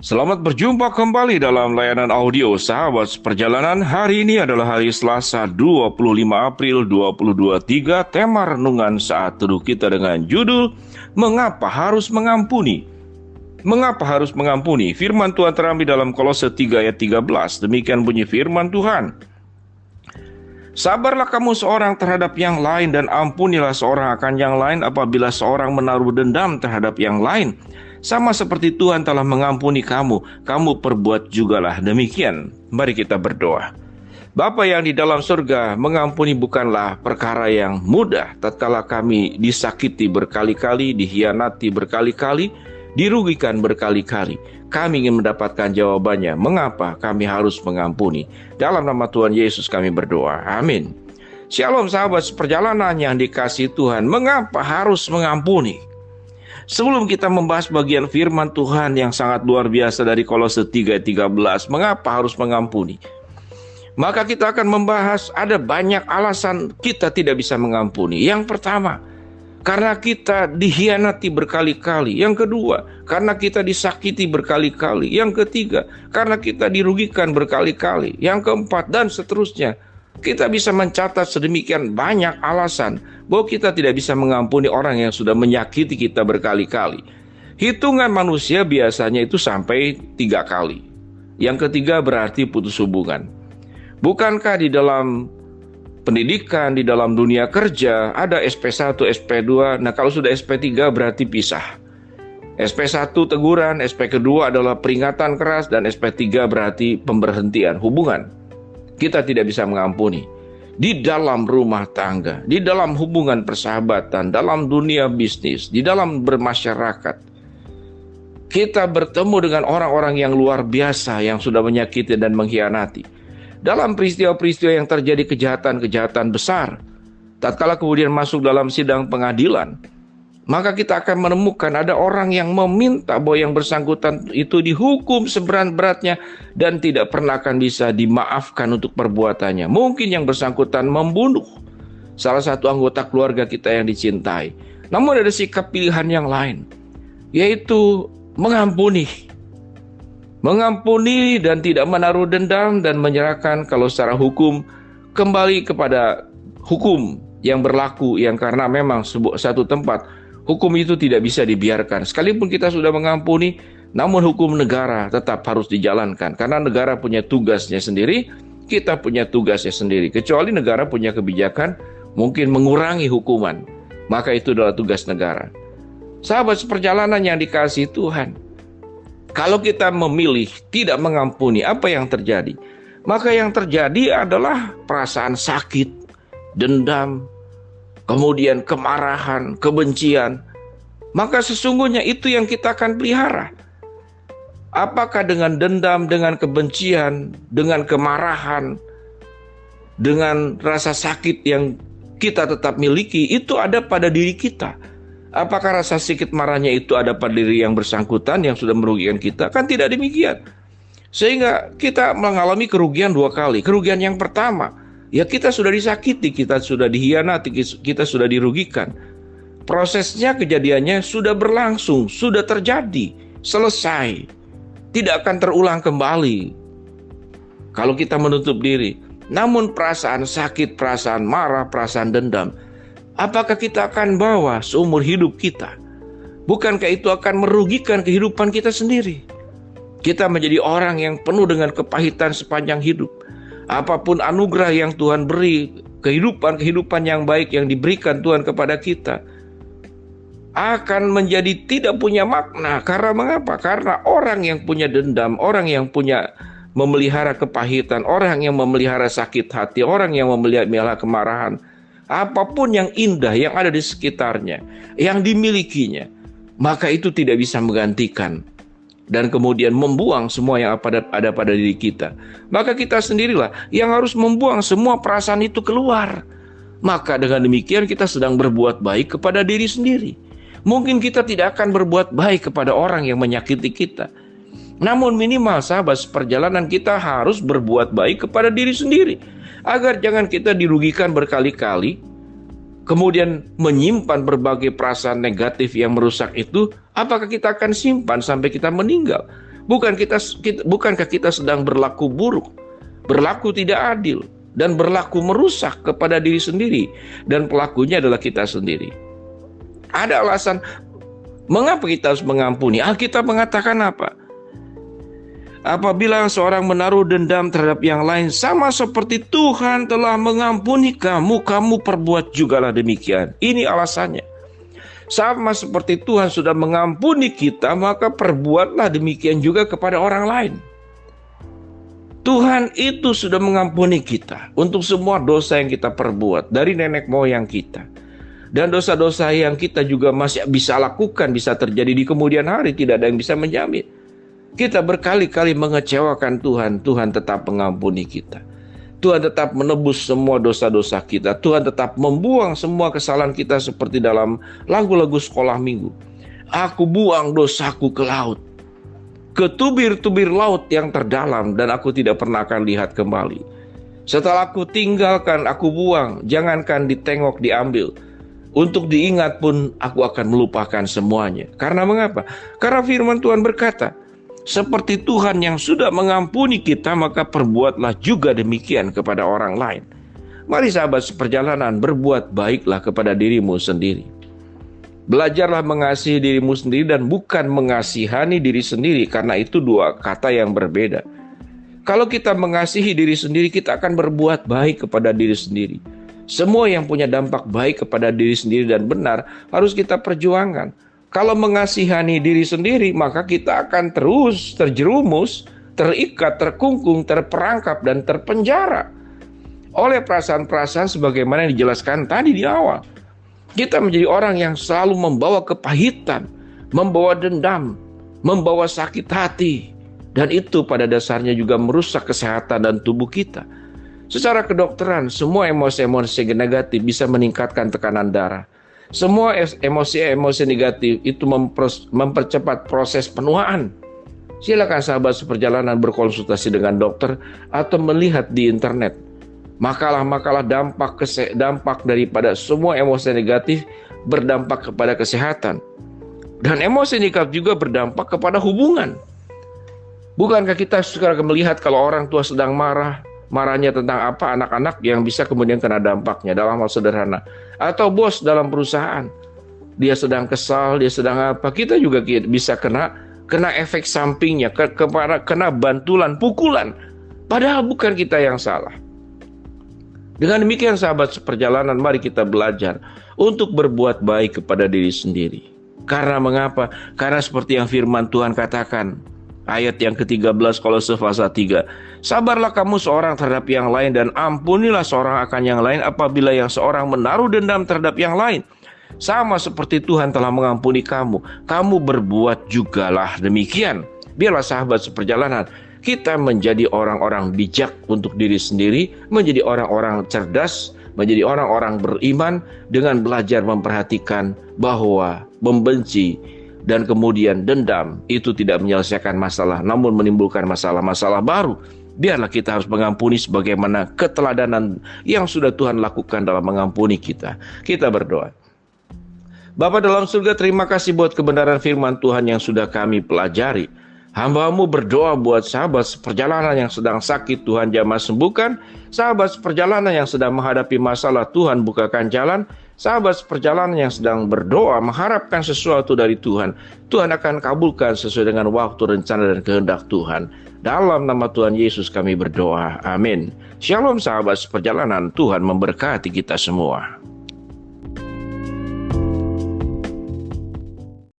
Selamat berjumpa kembali dalam layanan audio Sahabat Perjalanan. Hari ini adalah hari Selasa 25 April 2023. Tema renungan saat teduh kita dengan judul Mengapa Harus Mengampuni? Mengapa harus mengampuni? Firman Tuhan terambil dalam Kolose 3 ayat 13. Demikian bunyi firman Tuhan. Sabarlah kamu seorang terhadap yang lain dan ampunilah seorang akan yang lain apabila seorang menaruh dendam terhadap yang lain. Sama seperti Tuhan telah mengampuni kamu, kamu perbuat jugalah demikian. Mari kita berdoa. Bapa yang di dalam surga, mengampuni bukanlah perkara yang mudah. Tatkala kami disakiti berkali-kali, dikhianati berkali-kali, dirugikan berkali-kali, kami ingin mendapatkan jawabannya. Mengapa kami harus mengampuni? Dalam nama Tuhan Yesus kami berdoa. Amin. Shalom sahabat seperjalanan yang dikasihi Tuhan. Mengapa harus mengampuni? Sebelum kita membahas bagian firman Tuhan yang sangat luar biasa dari Kolose 3 ayat 13, mengapa harus mengampuni? Maka kita akan membahas ada banyak alasan kita tidak bisa mengampuni. Yang pertama, karena kita dikhianati berkali-kali. Yang kedua, karena kita disakiti berkali-kali. Yang ketiga, karena kita dirugikan berkali-kali. Yang keempat, dan seterusnya. Kita bisa mencatat sedemikian banyak alasan bahwa kita tidak bisa mengampuni orang yang sudah menyakiti kita berkali-kali. Hitungan manusia biasanya itu sampai 3 kali. Yang ketiga berarti putus hubungan. Bukankah di dalam pendidikan, di dalam dunia kerja ada SP1, SP2. Nah kalau sudah SP3 berarti pisah. SP1 teguran, SP kedua adalah peringatan keras, dan SP3 berarti pemberhentian hubungan. Kita tidak bisa mengampuni. Di dalam rumah tangga, di dalam hubungan persahabatan, dalam dunia bisnis, di dalam bermasyarakat, kita bertemu dengan orang-orang yang luar biasa yang sudah menyakiti dan mengkhianati. Dalam peristiwa-peristiwa yang terjadi kejahatan-kejahatan besar, tatkala kemudian masuk dalam sidang pengadilan, maka kita akan menemukan ada orang yang meminta bahwa yang bersangkutan itu dihukum seberat-beratnya dan tidak pernah akan bisa dimaafkan untuk perbuatannya. Mungkin yang bersangkutan membunuh salah satu anggota keluarga kita yang dicintai. Namun ada sikap pilihan yang lain, yaitu mengampuni. Mengampuni dan tidak menaruh dendam dan menyerahkan kalau secara hukum kembali kepada hukum yang berlaku, yang karena memang satu tempat hukum itu tidak bisa dibiarkan. Sekalipun kita sudah mengampuni, namun hukum negara tetap harus dijalankan. Karena negara punya tugasnya sendiri, kita punya tugasnya sendiri. Kecuali negara punya kebijakan mungkin mengurangi hukuman, maka itu adalah tugas negara. Sahabat seperjalanan yang dikasihi Tuhan, kalau kita memilih tidak mengampuni, apa yang terjadi? Maka yang terjadi adalah perasaan sakit, dendam, kemudian kemarahan, kebencian. Maka sesungguhnya itu yang kita akan pelihara. Apakah dengan dendam, dengan kebencian, dengan kemarahan, dengan rasa sakit yang kita tetap miliki, itu ada pada diri kita. Apakah rasa sakit marahnya itu ada pada diri yang bersangkutan yang sudah merugikan kita? Kan tidak demikian. Sehingga kita mengalami kerugian 2 kali. Kerugian yang pertama, ya kita sudah disakiti, kita sudah dikhianati, kita sudah dirugikan. Prosesnya, kejadiannya sudah berlangsung, sudah terjadi, selesai. Tidak akan terulang kembali kalau kita menutup diri. Namun perasaan sakit, perasaan marah, perasaan dendam, apakah kita akan bawa seumur hidup kita? Bukankah itu akan merugikan kehidupan kita sendiri? Kita menjadi orang yang penuh dengan kepahitan sepanjang hidup. Apapun anugerah yang Tuhan beri, kehidupan yang baik yang diberikan Tuhan kepada kita, akan menjadi tidak punya makna. Karena mengapa? Karena orang yang punya dendam, orang yang punya memelihara kepahitan, orang yang memelihara sakit hati, orang yang memelihara kemarahan, apapun yang indah yang ada di sekitarnya, yang dimilikinya, maka itu tidak bisa menggantikan dan kemudian membuang semua yang ada pada diri kita. Maka kita sendirilah yang harus membuang semua perasaan itu keluar. Maka dengan demikian kita sedang berbuat baik kepada diri sendiri. Mungkin kita tidak akan berbuat baik kepada orang yang menyakiti kita, namun minimal sahabat seperjalanan kita harus berbuat baik kepada diri sendiri, agar jangan kita dirugikan berkali-kali, kemudian menyimpan berbagai perasaan negatif yang merusak itu. Apakah kita akan simpan sampai kita meninggal? Bukankah kita sedang berlaku buruk, berlaku tidak adil, dan berlaku merusak kepada diri sendiri, dan pelakunya adalah kita sendiri? Ada alasan mengapa kita harus mengampuni. Alkitab mengatakan apa? Apabila seorang menaruh dendam terhadap yang lain, sama seperti Tuhan telah mengampuni kamu, kamu perbuat jugalah demikian. Ini alasannya. Sama seperti Tuhan sudah mengampuni kita, maka perbuatlah demikian juga kepada orang lain. Tuhan itu sudah mengampuni kita untuk semua dosa yang kita perbuat dari nenek moyang kita. Dan dosa-dosa yang kita juga masih bisa lakukan, bisa terjadi di kemudian hari, tidak ada yang bisa menjamin. Kita berkali-kali mengecewakan Tuhan, Tuhan tetap mengampuni kita. Tuhan tetap menebus semua dosa-dosa kita. Tuhan tetap membuang semua kesalahan kita seperti dalam lagu-lagu sekolah minggu. Aku buang dosaku ke laut, ke tubir-tubir laut yang terdalam, dan aku tidak pernah akan lihat kembali. Setelah aku tinggalkan, aku buang, jangankan ditengok diambil. Untuk diingat pun aku akan melupakan semuanya. Karena mengapa? Karena firman Tuhan berkata, seperti Tuhan yang sudah mengampuni kita, maka perbuatlah juga demikian kepada orang lain. Mari sahabat seperjalanan, berbuat baiklah kepada dirimu sendiri. Belajarlah mengasihi dirimu sendiri dan bukan mengasihani diri sendiri, karena itu dua kata yang berbeda. Kalau kita mengasihi diri sendiri, kita akan berbuat baik kepada diri sendiri. Semua yang punya dampak baik kepada diri sendiri dan benar harus kita perjuangkan. Kalau mengasihani diri sendiri, maka kita akan terus terjerumus, terikat, terkungkung, terperangkap, dan terpenjara oleh perasaan-perasaan sebagaimana yang dijelaskan tadi di awal. Kita menjadi orang yang selalu membawa kepahitan, membawa dendam, membawa sakit hati, dan itu pada dasarnya juga merusak kesehatan dan tubuh kita. Secara kedokteran, semua emosi-emosi negatif bisa meningkatkan tekanan darah. Semua emosi-emosi negatif itu mempercepat proses penuaan. Silakan sahabat seperjalanan berkonsultasi dengan dokter atau melihat di internet makalah-makalah dampak daripada semua emosi negatif berdampak kepada kesehatan. Dan emosi negatif juga berdampak kepada hubungan. Bukankah kita sekarang melihat kalau orang tua sedang marahnya tentang apa, anak-anak yang bisa kemudian kena dampaknya dalam hal sederhana. Atau bos dalam perusahaan, dia sedang kesal, dia sedang apa, kita juga bisa kena efek sampingnya, kena bantulan, pukulan, padahal bukan kita yang salah. Dengan demikian sahabat seperjalanan, mari kita belajar untuk berbuat baik kepada diri sendiri. Karena mengapa? Karena seperti yang firman Tuhan katakan, ayat yang ke-13 Kolose pasal 3. Sabarlah kamu seorang terhadap yang lain dan ampunilah seorang akan yang lain apabila yang seorang menaruh dendam terhadap yang lain. Sama seperti Tuhan telah mengampuni kamu, kamu berbuat jugalah demikian. Biarlah sahabat seperjalanan, kita menjadi orang-orang bijak untuk diri sendiri, menjadi orang-orang cerdas, menjadi orang-orang beriman dengan belajar memperhatikan bahwa membenci dan kemudian dendam itu tidak menyelesaikan masalah, namun menimbulkan masalah-masalah baru. Biarlah kita harus mengampuni sebagaimana keteladanan yang sudah Tuhan lakukan dalam mengampuni kita. Kita berdoa. Bapa dalam surga, terima kasih buat kebenaran firman Tuhan yang sudah kami pelajari. Hamba-Mu berdoa buat sahabat seperjalanan yang sedang sakit, Tuhan jamah sembuhkan. Sahabat seperjalanan yang sedang menghadapi masalah, Tuhan bukakan jalan. Sahabat seperjalanan yang sedang berdoa mengharapkan sesuatu dari Tuhan, Tuhan akan kabulkan sesuai dengan waktu, rencana, dan kehendak Tuhan. Dalam nama Tuhan Yesus kami berdoa. Amin. Shalom sahabat seperjalanan, Tuhan memberkati kita semua.